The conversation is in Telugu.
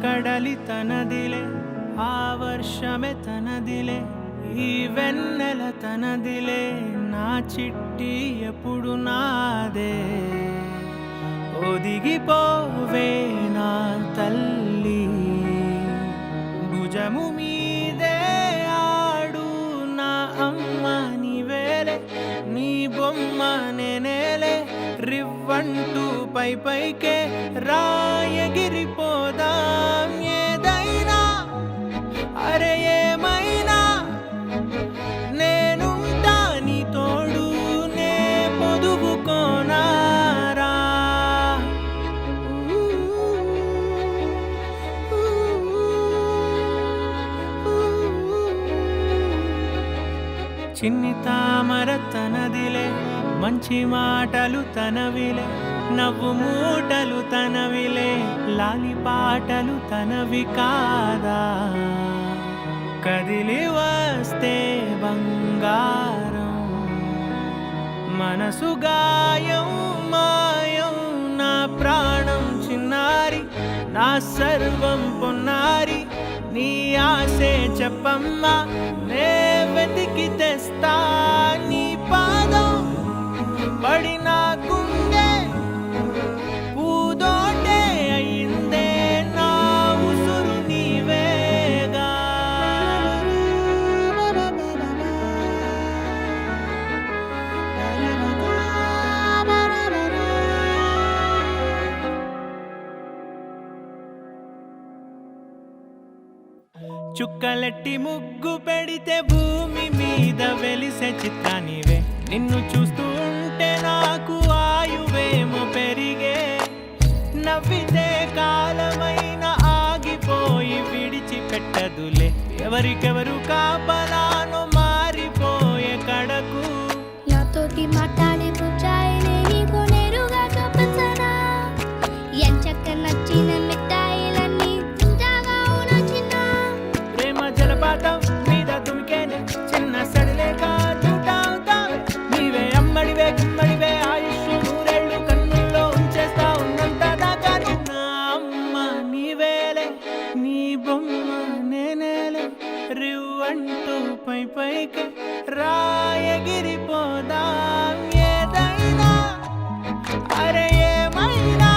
కడలి తనదిలే, ఆ వర్షమే తనదిలే, ఈ వెన్నెల తనదిలే, నా చిట్టి ఎప్పుడు నాదే. ఒదిగిపోవే నా తల్లి, భుజము మీదే ఆడు నా అమ్మ నీవేలే, నీ బొమ్మ నేనేలే, రివ్వంటూ పై పైకే రాయగిరిపోదాం. ఏదైనా అరే ఏమైనా నేనుంటా నీ తోడు, నే పొదుగుకోనారా. చిన్ని తామర తనదిలే, మంచి మాటలు తనవిలే, నవ్వు మూటలు తనవిలే, లాలి పాటలు తనవి కాదా. కదిలి వస్తే బంగారం, మనసు గాయం మాయం, నా ప్రాణం చిన్నారి, నా సర్వం పొన్నారి, నీ ఆశే చెప్పమ్మా, నే వెతికి తెస్తా నీ పాదం. పడిన గుండె పూదోటే అయిందే, నా ఉసురు నీవేగా. చుక్కలెట్టి ముగ్గు పెడితే భూమి మీద వెలిసే చిత్రానివే, నిన్ను చూస్తూ ఉంటే నాకు ఆయువేమో పెరిగే. నవ్వితే కాలమైన ఆగిపోయి విడిచిపెట్టదులే, ఎవరికెవరు కాపలానో మారిపోయే కడకు. నాతోటి మాట్లాడే పుచ్చాయిలే నీకు నేరుగా చూపించనా, ఎంచక్క నచ్చిన మిఠాయిలన్నీ తింటాగా నచ్చిన. ప్రేమ జలపాతం మీద తుమికేనే, చిన్న సడిలేక చూటావుతావే, నీవే అమ్మడివే గుమ్మడివే, ఆయుష్ నూరేళ్ళు కన్నుల్లో ఉంచేస్తా ఉన్నంత దాకా. నా అమ్మ నీవేలే, నీ బొమ్మ నేనేలే, రివ్వంటూ పై పైకి రాయగిరిపోదాం. ఏదైనా అరే ఏమైనా